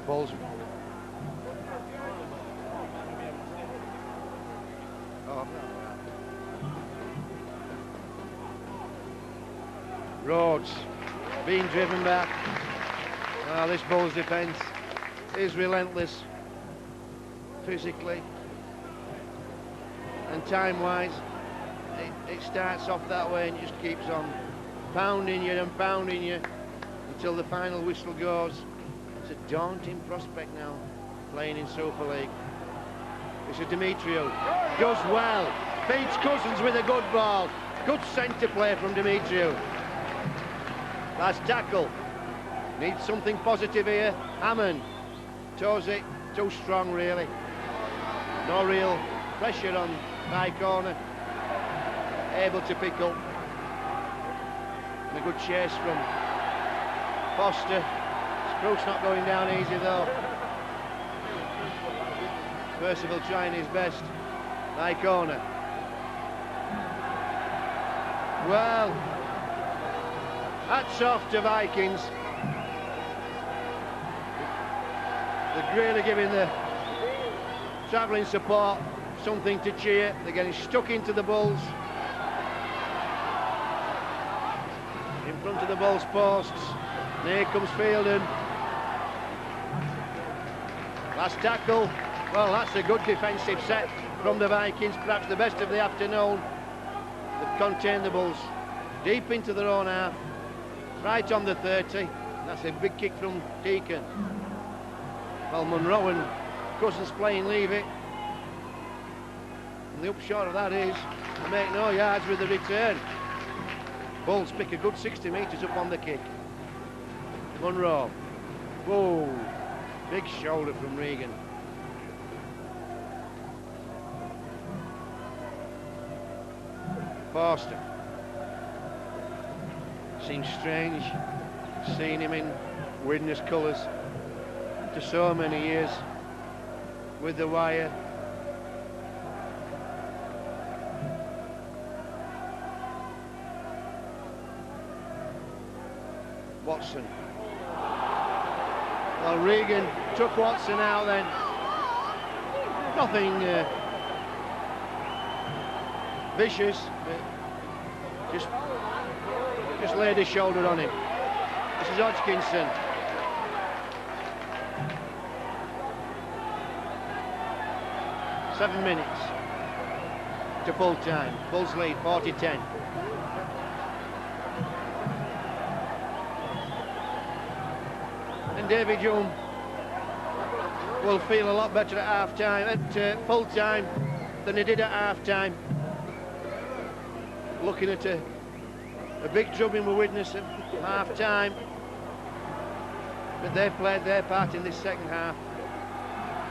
Balls. Oh. Rhodes being driven back. Oh, this Bulls defence is relentless physically and time-wise. It starts off that way and just keeps on pounding you and pounding you until the final whistle goes. It's a daunting prospect now, playing in Super League. This is Demetriou, does well, beats Cousins with a good ball. Good centre play from Demetriou. Last tackle, needs something positive here. Hammond, toes it, too strong really. No real pressure on high corner. Able to pick up. And a good chase from Foster. Spruce not going down easy though. Percival trying his best. High corner. Well, hats off to Vikings. They're really giving the travelling support something to cheer. They're getting stuck into the Bulls. In front of the Bulls posts. And here comes Fielden. Last tackle. Well, that's a good defensive set from the Vikings, perhaps the best of the afternoon. They've contained the Bulls deep into their own half, right on the 30. That's a big kick from Deacon. Well, Monroe and Cousins playing leave it. And the upshot of that is they make no yards with the return. Bulls pick a good 60 metres up on the kick. Monroe. Whoa, big shoulder from Regan. Forster. Seems strange seeing him in Widnes colours after so many years with the wire. Watson. Well, Regan took Watson out then. Nothing vicious, but just laid his shoulder on him. This is Hodgkinson. Seven minutes to full time. Bulls lead 40-10. And David Young will feel a lot better at half-time, at full-time, than he did at half-time. Looking at a big drubbing with Widnes at half-time. But they've played their part in this second half.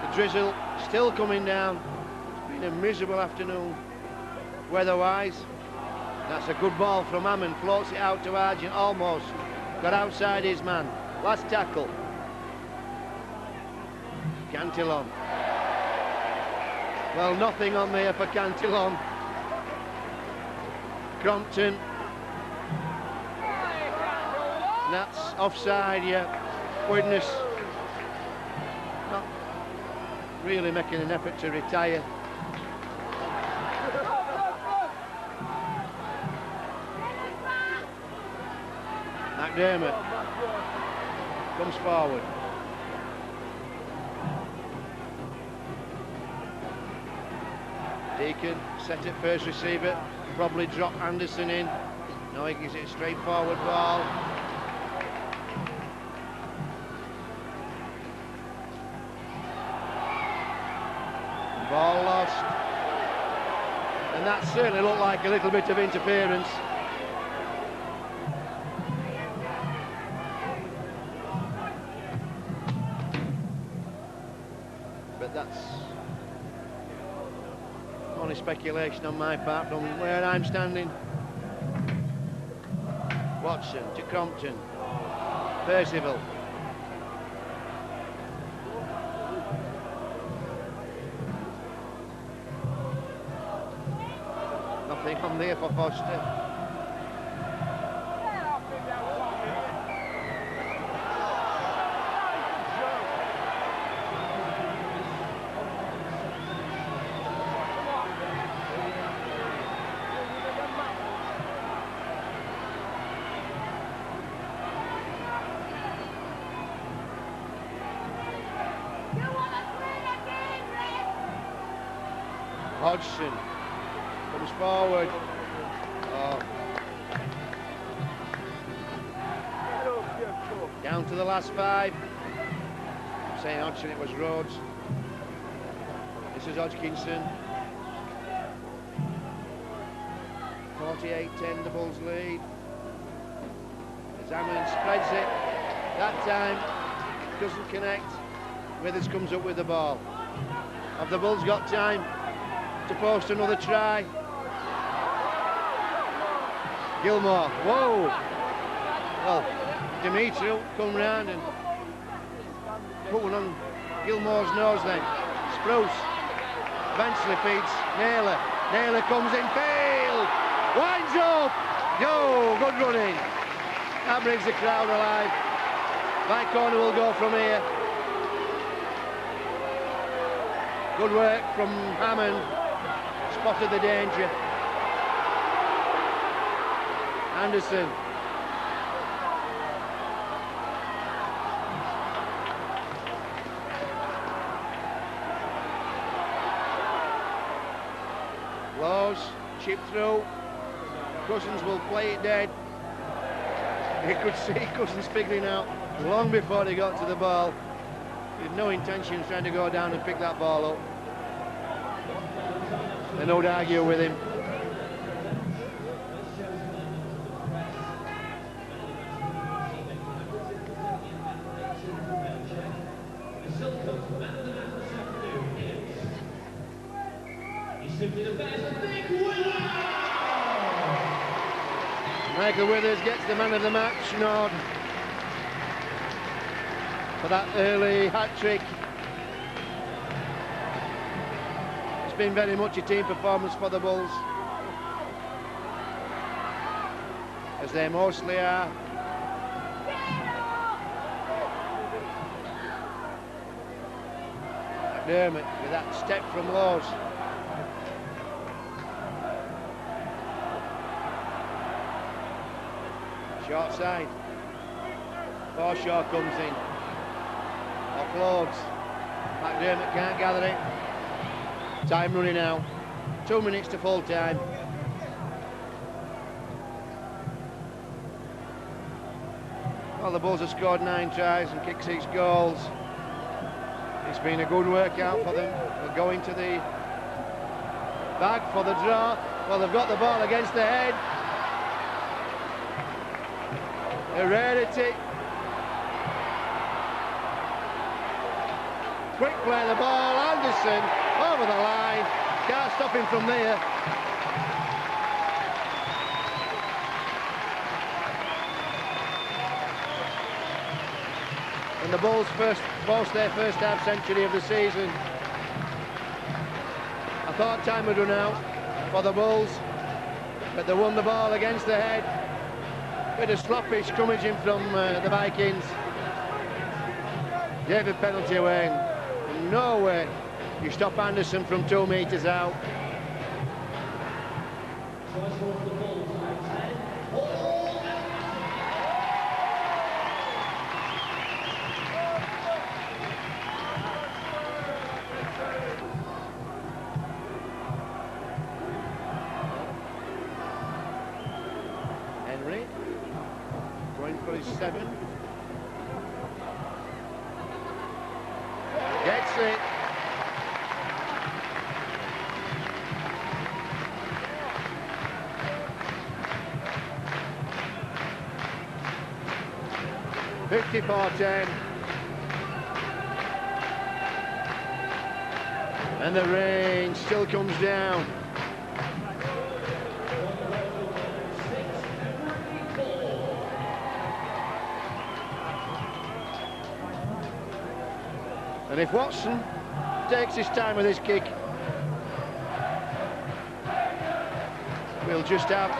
The drizzle Still coming down. It's been a miserable afternoon, weather-wise. That's a good ball from Hammond. Floats it out to Argent, almost. Got outside his man. Last tackle. Cantillon. Well, nothing on there for Cantillon. Crompton. And that's offside, yeah. Widnes not really making an effort to retire. McDermott comes forward. Deacon set it first receiver, probably drop Anderson in. No, he gives it a straightforward ball. Ball lost. And that certainly looked like a little bit of interference. But that's only speculation on my part from where I'm standing. Watson to Crompton. Percival. Nothing on there for Foster. Hodgson comes forward. Oh. Down to the last 5. I'm saying Hodgson, it was Rhodes. This is Hodgkinson. 48-10, the Bulls lead. As Hammond spreads it. That time doesn't connect. Withers comes up with the ball. Have the Bulls got time to post another try? Gilmore, whoa! Well, Demetrio come round and put one on Gilmore's nose then. Spruce eventually feeds Naylor. Naylor comes in field, winds up! Yo, good running. That brings the crowd alive. Right corner will go from here. Good work from Hammond. Spotted the danger. Anderson. Lows, chip through. Cousins will play it dead. You could see Cousins figuring out long before he got to the ball. He had no intention of trying to go down and pick that ball up. And don't argue with him. Michael Withers gets the man of the match nod for that early hat-trick. It's been very much a team performance for the Bulls, as they mostly are. McDermott with that step from Laws. Short side. Forshaw comes in. Offloads. McDermott can't gather it. Time running out. 2 minutes to full time. Well, the Bulls have scored 9 tries and kicked 6 goals. It's been a good workout for them. They're going to the bag for the draw. Well, they've got the ball against the head. A rarity. Quick play the ball, Anderson over the line, can't stop him from there. And the Bulls boast their first half century of the season. I thought time would run out for the Bulls, but they won the ball against the head. Bit of sloppy scrummaging from the Vikings. Gave a penalty away. No way you stop Anderson from 2 metres out. Henry going for his 7. Gets it. .54-10. And the rain still comes down. And if Watson takes his time with his kick, we'll just have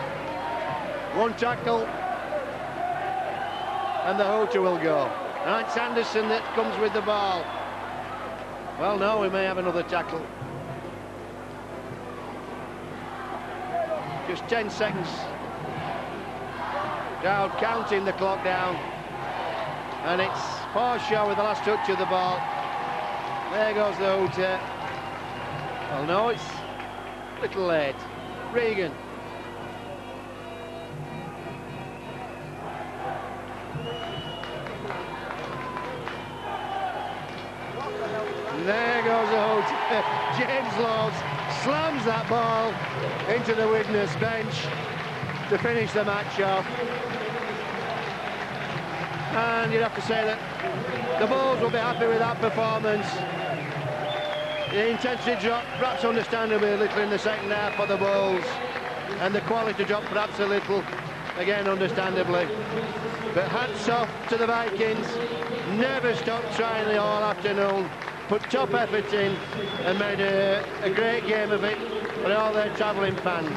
1 tackle and the hooter will go. And it's Anderson that comes with the ball. Well, no, we may have another tackle. Just 10 seconds down, counting the clock down. And it's Forshaw with the last touch of the ball. There goes the hooter. Well, no, it's a little late. Regan. There goes the hooter. James Lawes slams that ball into the Widnes bench to finish the match off. And you'd have to say that the Bulls will be happy with that performance. The intensity dropped, perhaps understandably, a little in the second half for the Bulls, and the quality dropped perhaps a little, again understandably. But hats off to the Vikings, never stopped trying the all afternoon, put top effort in and made a great game of it for all their travelling fans.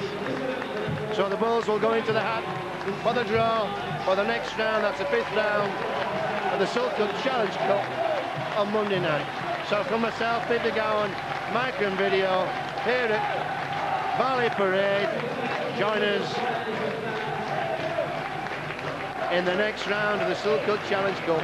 So the Bulls will go into the hat for the draw for the next round, that's the 5th round of the Silkwood Challenge Cup on Monday night. So from myself, Peter Gowan, Mike and video, here at Valley Parade, join us in the next round of the Silkwood Challenge Cup.